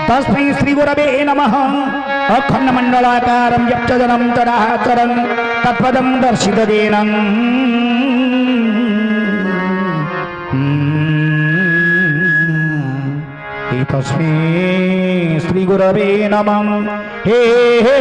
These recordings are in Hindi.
तस्मै श्री गुरवे नमः। अखंड मंडलाकारं यच्चदनं तदाचरं तत्पदं दर्शितदेन तस्मै श्री गुरवे नमः। हे हे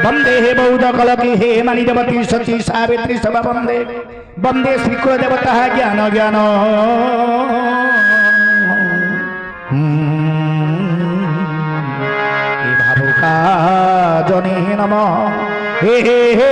वंदे बौद्ध कलकी हे मणिदेवती सती सावित्री सब वंदे वंदे श्री कुलदेवता ज्ञान ज्ञान हे भावुका जने नमः। हे हे हे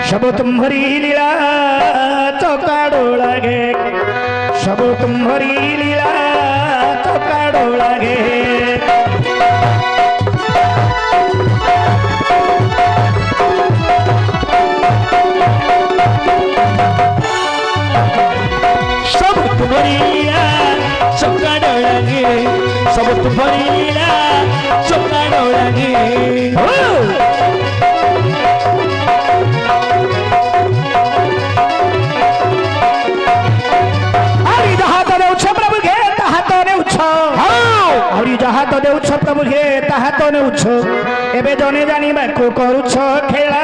सब तुम्हारी लीला चौकाड़ो लागे, सब तुम्हारी लीला चौकाड़ो लागे। सब तुम्हारी लीला चौकाड़ो लागे, सब तुम्हारी लीला चौकाड़ो लागे। जहाँ तो देउछ प्रभु हे ताहा तो नेउछ एबे जने जानिबाकु करूछ खेला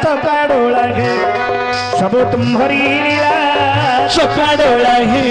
चकाडो लागे सब तुम्हारी लीला चकाडो लागे।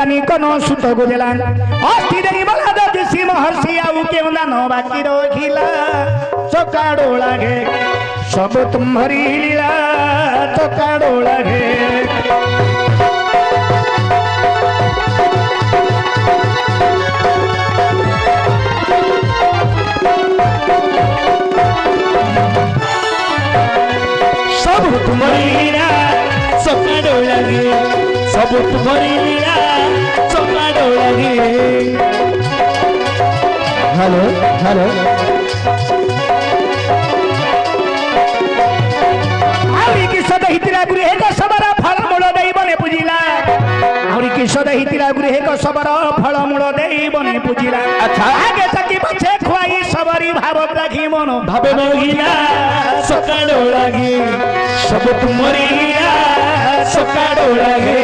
दानी कनो सुत गुजलान अस्थि देई बला दसी महर्षि आउ केउ दान बाकी रखिला चकाड़ो लागे सब तुम्हारी लीला चकाड़ो लागे सब तुम्हारी लीला चकाड़ो लागे सब तुम्हारी लीला चकाड़ो लागे हेलो हेलो आउरी की सदहितिरा गृह को सबरा फल मूल देई बने पूजिला आउरी की सदहितिरा गृह को सबरा फल मूल देई बने पूजिला अच्छा आगे तकी पछे खुआई सबरी भाव राखी मन भावे मोहिला सकाळो लागे सब तुमरी सकाळो लागे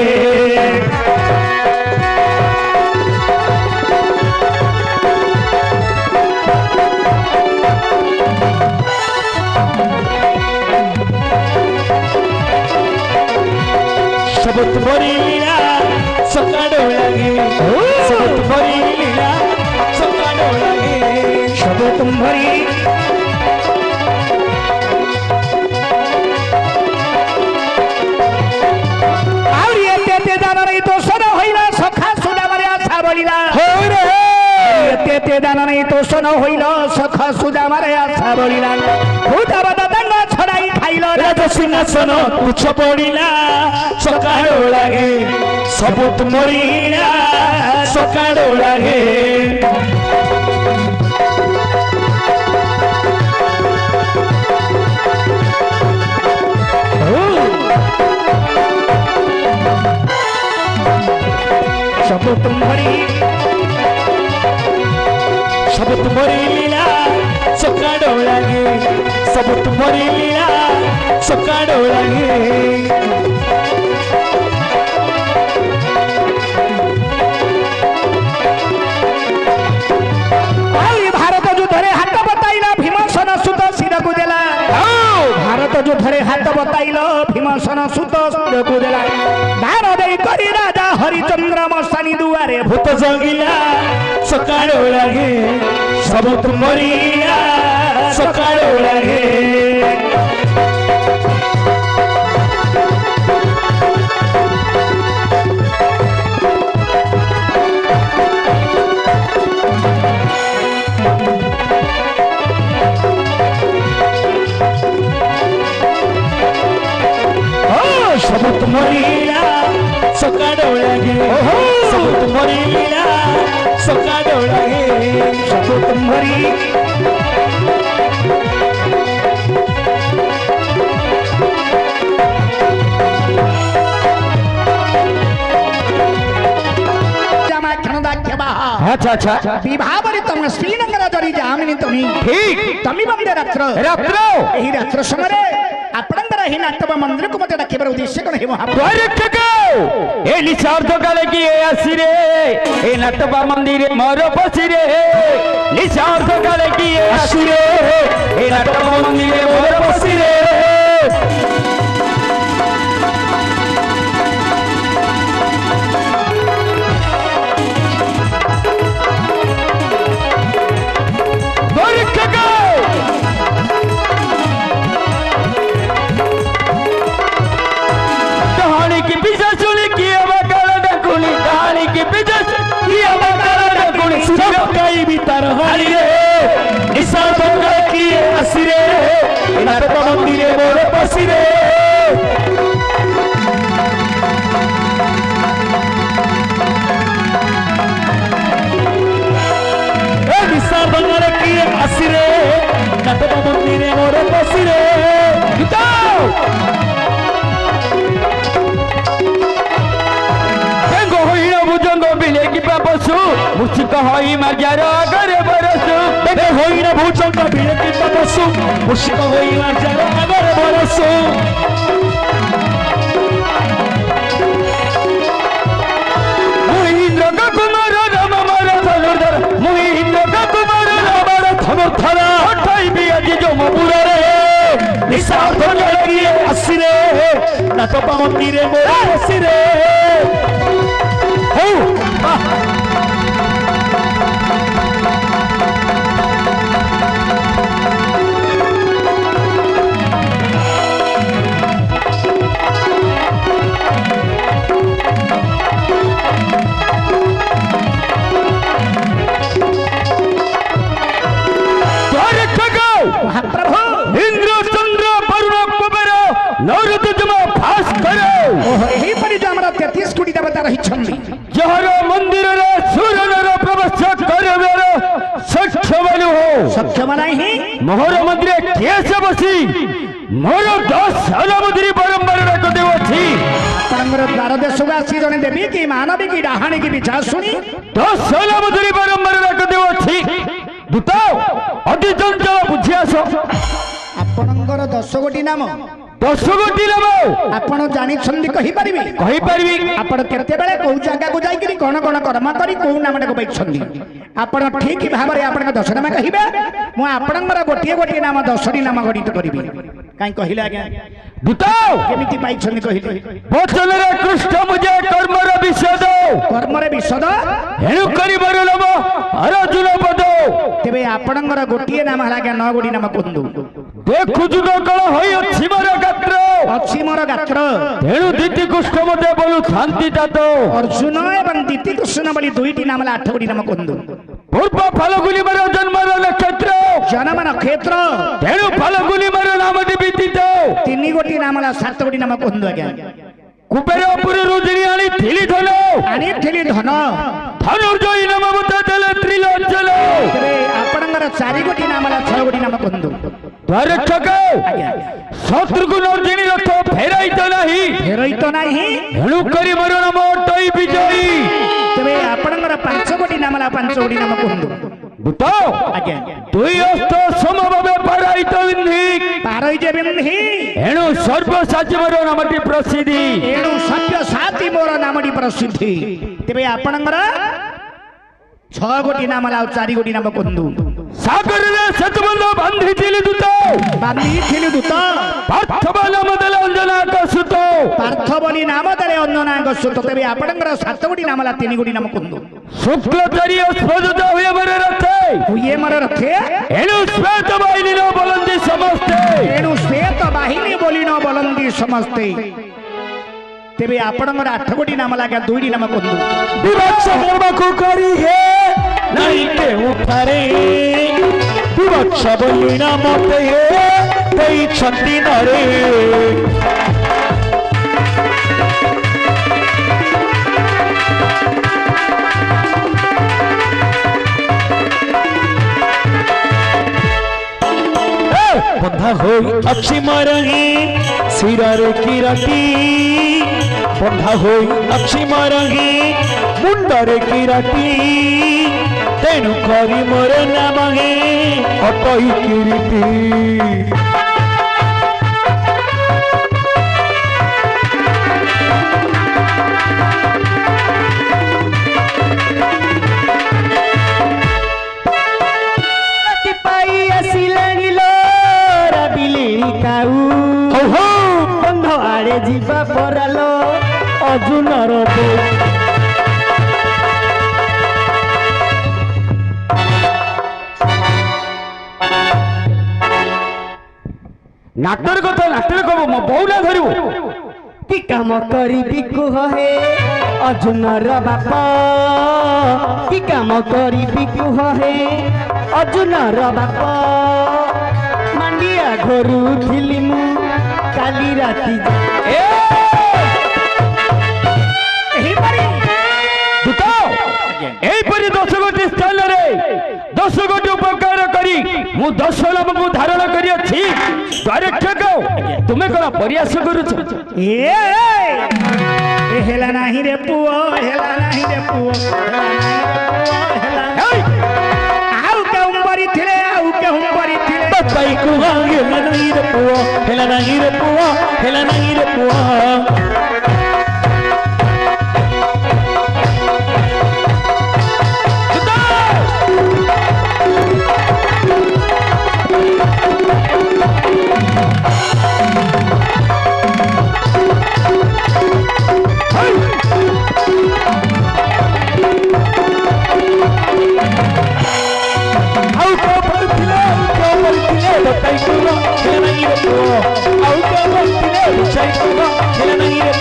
सब तुम्हारी लीला सकाळो लागे सब तुम्हारी लीला सकाळो लागे सब तुम्हारी आउरी एते दान नहीं तो सन होइला सखा सुदामारे आशा बलिला हो रे एते दान नहीं तो सन होइला सखा सुदामारे आशा बलिला भूताबद दंड छड़ाई खाइलो राज सिंहासन तुच्छ पड़िला सकाळो लागे सब तुमरी सकाळो लागे सब तुमरी लीला सकाळो लागे सब तुमरी लीला सकाळो लागे भारत युद्धरे हाथ बताइला भीमसेन सुत शिर को देला भारत युद्धरे हाथ बताइला भीमसेन सुत शिर को देला दान देई करी राजा हरिचंद्र मस्तानी दुआरे भूत जगिला सकाळो लागे सब तुमरी सकाळो लागे सब तुम्हारी सकाळो लागे सब तुम्हारी लीला सकाळो लागे सब तुम्हारी अच्छा अच्छा विवाह बरी तुम श्रीनगर जरी जामिनी तुमी ठीक तमी बंदे रात्र रात्र एही रात्र समय आपणंदर ही नाटक मंदिर को मते डाकिबर उद्देश्य कोन हे महाप्रभु ए निशार्थ काले की ए आसी रे ए नाटक मंदिर मोर पसी रे निशार्थ काले की ए आसी रे ए नाटक मंदिर मोर पसी रे मंदिर मोर पसी रे आसी रे नाटक मंदिर मोर पसी रे भुजंग बिले की पशु मुझको होई मजार अगर बरसु होई ना भुजंग बिले की पशु मुझको होई मजार अगर बरसु मुहिंद्र का कुमार राम मर धनुर्धर मुहिंद्र का कुमार राम मर धनुर्धर उठाई भी आज जो मपुरा रे निशार्थ लगी आसी रे नाटक मंदिर मोर आसी रे क्षमा नहीं मोहर मंदिर किए से बसी मोर 10 साल मंदिर बारंबार डाक देउछि आपनकर द्वार देशକୁ ଆସି ଜଣେ ଦେବୀ କି ମାନବୀ କି ଡାହାଣୀ କି ବିଛା ଶୁଣି 10 साल मंदिर बारंबार डाक देउछि दूत अति चंचल बुझि आस आपनकर 10 गोटी नाम 10 गोटी नाम आपण जानिछन्ती कहि परिबे आपण केते बेले कोउ जागा को जाई कि कोन कोन कर्म करी कोउ नामटा को पाइछन्ती आपण ठीक भाबरे आपण 10 नाम कहिबे मु आपनकर गोटी गोटी नाम 10 टी नाम गणित करिबे काई कहिले आज्ञा दूत केमिति पाइछन्ती कहिले वचन रे कृष्ण मुझे कर्म रे विषद हेणु करी मरो नाम अर्जुन पद तेबे आपनकर गोटी नाम हला के 9 गोटी नाम कोंदु देखु जुग कळ होई अछि मोर गात्र तेणु दीति कृष्ण मते बोलु शांति तातो अर्जुन एवं दीति कृष्ण बोली दुईटी नाम 8 गोटी नाम कोंदु पूर्व फाल्गुनी मरो जन्मर नक्षत्र जन्म नक्षत्र तेणु फाल्गुनी मरो नाम दिबितित 3 गोटी नाम 7 गोटी नाम कोंदु आज्ञा कुबेरपुर रुजिणी आनी थिली धन धनुर्जयी नाम मते देले त्रिलोचन तेरे आपनकर 4 गोटी नाम 6 गोटी नाम कोंदु द्वारे ठको शत्रुघ्न अर्जुनी रथ फेराई तो नाही हेणु करी मरो नाम अटई विजयी तेरे आपनकर 5 गोटी नाम 5 गोटी नाम कोंदु दूत आज्ञा दुई हस्त समभावे पाराई जे बिंधी हेणु सर्वसाची मोर नामटी प्रसिद्धि हेणु सव्यसाची मोर नामटी प्रसिद्धि तेबे आपनकर 6 गोटी नाम 4 गोटी नाम कोंदु सागर रे सेतबंध बांधिथिली दूत पार्थव नाम देले अंजना का सुत पार्थ बोली नाम देले अंजना का सुत तेबे आपनकर 7 गोटी नाम 3 गोटी नाम कोंदु शुक्लचर्य स्फोट हुए मरे रथे हेणु श्वेत वाहिनी नो बोलंदी समस्ते तेबे आपनकर 8 गोटी नाम लागे 2 नाम कोंदु विवक्ष कर्म को करी हे नहीं के उठारे विवक्ष बोली नाम ते हे तेई छंती नरे बंधा होई अच्छी मरही सिरार की राती बंधा होई अच्छी मरही मुंडरे की राती तेणु करी मोर नाम हे अटई किरीती जीवा परालो अर्जुनर नाटर कथा नाटर कब मो बहुला धरु कि काम करी कुह हे अर्जुनर बापा कि काम करी कुह हे अर्जुनर बापा मांडिया घरू थिली मु काली राती एपरी 10 गोटी स्थान रे 10 गोटी उपकार करी मु 10 नाम को धारण करी अछि द्वारे ठको तुमे कोन प्रयास करूछ ए हेला नाही रे पुओ हेला नाही रे पुओ आउ के उंबरी थिले बताई को हेला नाही रे पुओ हेला नाही रे पुओ हेला नाही रे पुओ बताई को हेला नाही रे पुओ आउ के बोलतिले बताई को हेला नाही रे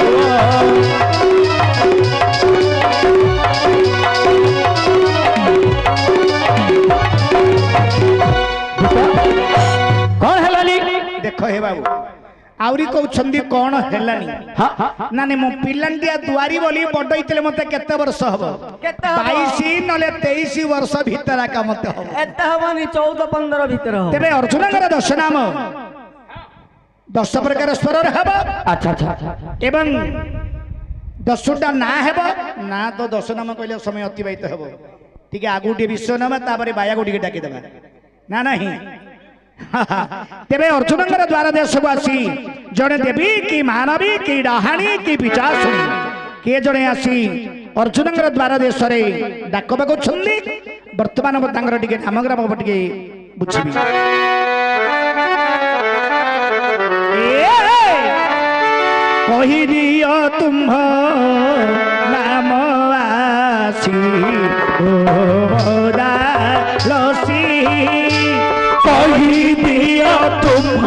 आउरी कहउछंदी कोन हेलानी ना ने मो पिलांटिया दुआरी बोली बडइतले मते केते वर्ष हबो 22 नले 23 वर्ष भीतर का मते हबो एते हबनी 14 15 भीतर हो तेबे अर्जुनंगर 10 नाम 10 प्रकार स्वर हबो अच्छा अच्छा एवं 10टा ना हेबो ना तो 10 नाम कहले समय अतिबाहित हेबो ठीक है आगुटी विश्व नाम तापरे बायागुटी के डाकी देबा ना नहीं तेरे अर्जुनंगर द्वारा देश को आसी जड़े देवी कि मानवी कि डाहाणी कि पिचासुनी किए जड़े आसी अर्जुनंगर द्वारा देश रे डाकबाक छंदी वर्तमान तांगर टिके नामग्राम टिके बुझिबी कहि दियो तुम नाम आसी ओ दालसी कहि दियो तुम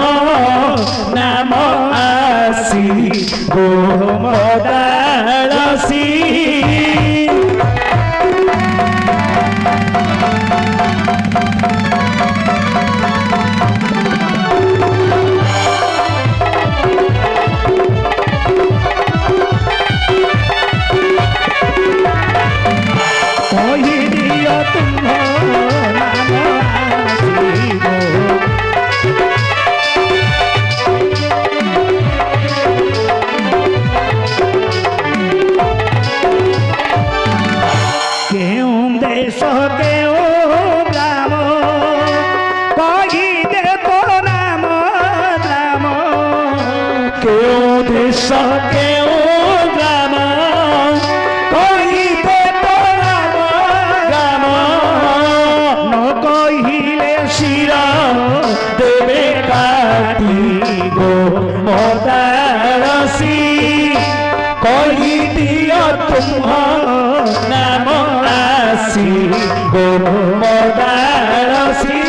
नाम आसी गो दालसी नाम आसी गो दालसी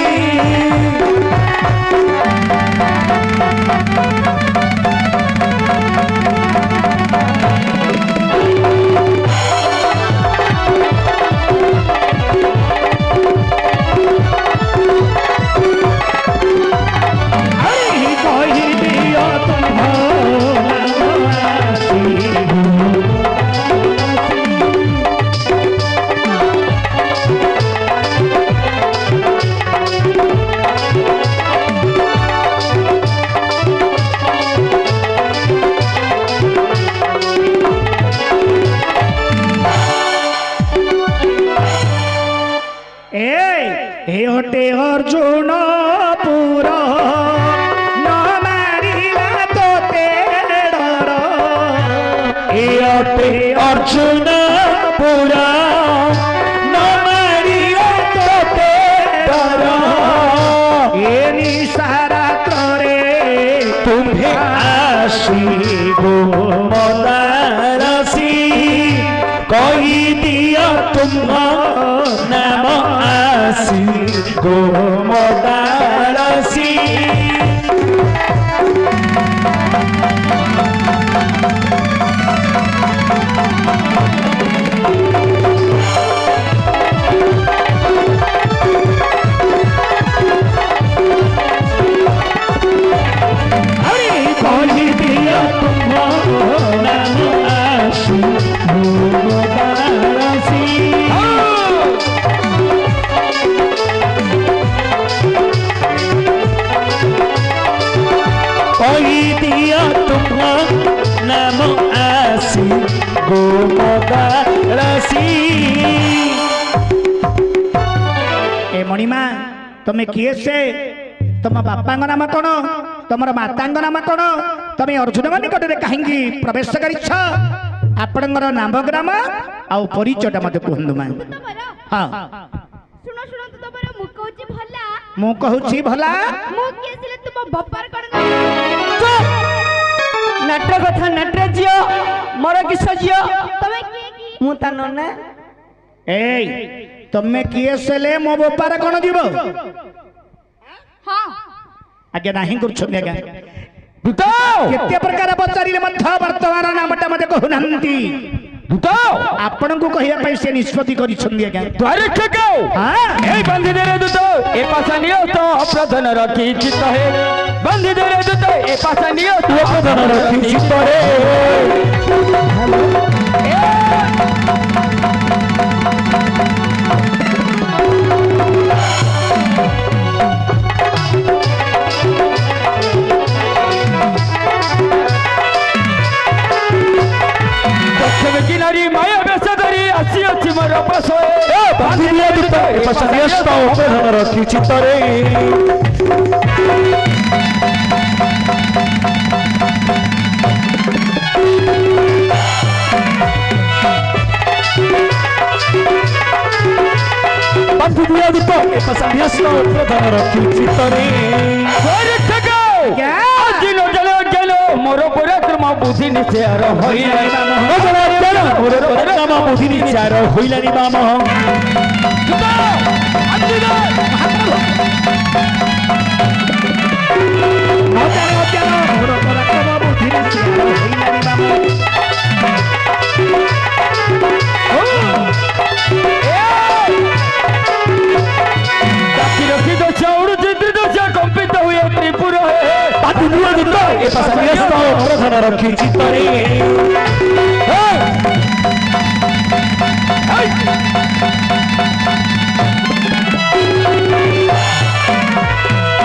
अर्जुन पूरा न मारिला तो डर अर्जुन पूरा न मारिला तो डर ए निशारा करे तुम्हें आसी गो दालसी कहि दियो तुम नाम आसी गो दालसी कहि दियो तुम नाम आसी गो दालसी कहि दियो तुम नाम आसी गो दालसी ए मणिमा तमे किए से तुम बापा नाम कौन तुम माता नाम कौन तुम अर्जुन निकट में कहीं प्रवेश कर आपणकर नाम ग्राम आउ परिचयटा मत कहतु मां हाँ सुनो सुनो तो तमरा मु कहूची भला मु कहूची भला मु केसिले तुम बप्पार कण नाट कथा नाट जियो मोर किस जियो तमे किए की मु ता नन्ना ए तमे किए सेले मो बप्पार कण दिबो हां आगे नाही करछो आगे दूतो केते प्रकार पचारिले मध्य वर्तमान नामटा मते कहउनांती दूतो आपण को कहिया पई से निष्पत्ति करि छंदी आगे द्वारे ठेकाओ हां ए बंदी दे दूतो ए पासा नियो तो प्रधान रखी चित है ବନ୍ଧି ଧରେ ଦୂତ ଏ ପାଶାନ୍ୟ ପ୍ରଧାନ ରଖି ଚିତ୍ତରେ କିନାରୀ ମାୟା ବେଶ ଧରି ଆସିଅଛି ମୋର ପାଶରେ ବାନ୍ଧିଲେ ଦୂତ ଏ ପାଶାନ୍ୟ ପ୍ରଧାନ ରଖି ଚିତ୍ତରେ ବାନ୍ଧିଲେ ଦୂତ ଏ ପାଶାନ୍ୟ ପ୍ରଧାନ ରଖି ଚିତ୍ତରେ ଆଜି ନ ଜଳ ଜଳ ମୋର ପରାକ୍ରମ ବୁଝି ନିଶ୍ଚୟ ହଇଲାଣି ମୋର ପରାକ୍ରମ ବୁଦ୍ଧି ନିଚାର ହୋଇଲାଣି ବାମ ମୋର ପରାକ୍ରମ ବୁଦ୍ଧି ନିଚାର ହୋଇଲାଣି ବାମ ଚାକି ରଖି ଦୋଷ ଉଡୁଛି ଦୋଷ କମ୍ପିତ ହୁଏ ତ୍ରିପୁର ବାନ୍ଧିଲେ ଦୂତ ଏ ପାଶାନ୍ୟ ପ୍ରଧାନ ରଖି ଚିତ୍ତରେ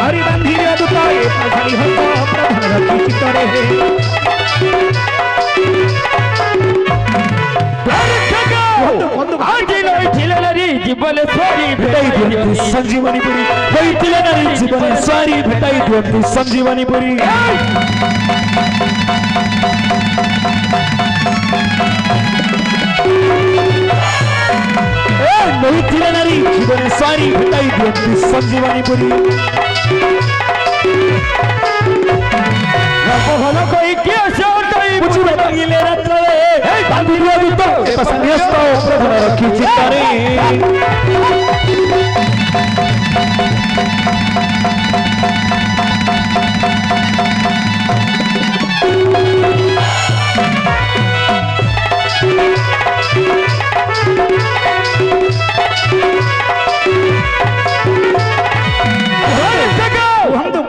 हरि बंधिरे दुता ए हरि हंस प्रधान रखी चित्तरे ଆଜି ରହିଥିଲେ ନାରୀ ଜୀବନ ସ୍ୱାରୀ भेटाई दियंतु संजीवनी पुरी होइतिले नारी जीवन स्वारी भेटाई दियंतु संजीवनी पुरी होइतिले नारी जीवन स्वारी भेटाई दियंतु संजीवनी पुरी ଭଲ କହି କିଏ ସଟାଇ बुझिबे बंगिले रात्रले बांधिले दुत ए पसंदियस्त प्रधान रखी चित्तरे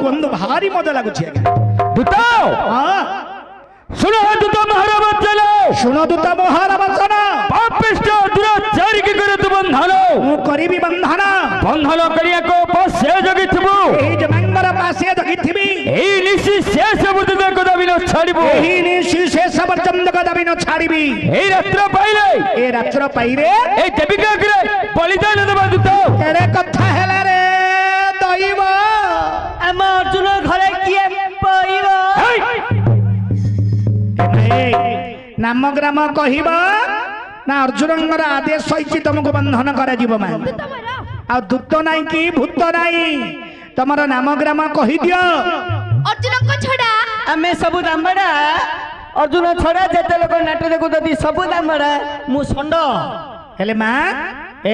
ಒಂದು ಭಾರಿ ಮಜಾ ଲାଗୁଛି ଆଜ୍ଞା ଦୂତ ଶୁଣ ଦୂତ ମହାର ବଚନ ଶୁଣ ଦୂତ ମହାର ବଚନ ପାପିଷ୍ଟ ଦୁରାଚାରୀ କି କରେ ତୁ ବନ୍ଧନ ମୁଁ କରିବି ବନ୍ଧନ ବନ୍ଧନ କରିବାକୁ ପାଶେ ଜଗିଥିବୁ ଏହି ଜମାଙ୍ଗର ପାଶେ ଜଗିଥିବି ଏହି ନିଶି ଶେଷ ବୁଦ୍ଧ କଦାବି ନ ଛାଡ଼ିବୁ ଏହି ନିଶି ଶେଷ ପର୍ଯ୍ୟନ୍ତ କଦାବି ନ ଛାଡ଼ିବି ଏହି ରାତ୍ର ପାଇଲେ ଏ ରାତ୍ର ପାଇରେ ଏହି ଦେବିକା ଆଗରେ ବଳିଦାନ ଦେବା ଦୂତ ଏଡ଼େ କଥା ହେଲା ରେ ଦଇବ ଆମ ଅର୍ଜୁନ ଘରେ କିଏ ପାଇବ ନାମ ଗ୍ରାମ କହିବ ନା ଅର୍ଜୁନଙ୍କର ଆଦେଶ ହୋଇଛି ତମକୁ ବନ୍ଧନ କରାଯିବ ମା ଆଉ ଦୂତ ନାହିଁ କି ଭୂତ ନାହିଁ ତମର ନାମ ଗ୍ରାମ କହିଦିଅ ଅର୍ଜୁନଙ୍କ ଛଡା ଆମେ ସବୁ ଦାମଡ଼ା ଅର୍ଜୁନ ଛଡା ଯେତେ ଲୋକ ନାଟ ଦେଖୁଛନ୍ତି ସବୁ ଦାମଡ଼ା ମୁଁ ଷଣ୍ଡ ହେଲେ ମା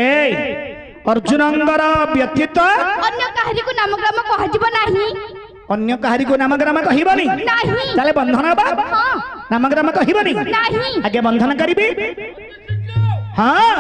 ଏଇ ଅର୍ଜୁନଙ୍କର ବ୍ୟତୀତ ଅନ୍ୟ କାହାରିକୁ ନାମଗ୍ରାମ କୁହାଯିବ ନାହିଁ ଅନ୍ୟ କାହାରିକୁ ନାମଗ୍ରାମ କହିବନି ନାହିଁ ତାହେଲେ ବନ୍ଧନ ହବା ହଁ ନାମଗ୍ରାମ କହିବନି ନାହିଁ ଆଜ୍ଞା ବନ୍ଧନ କରିବି ହଁ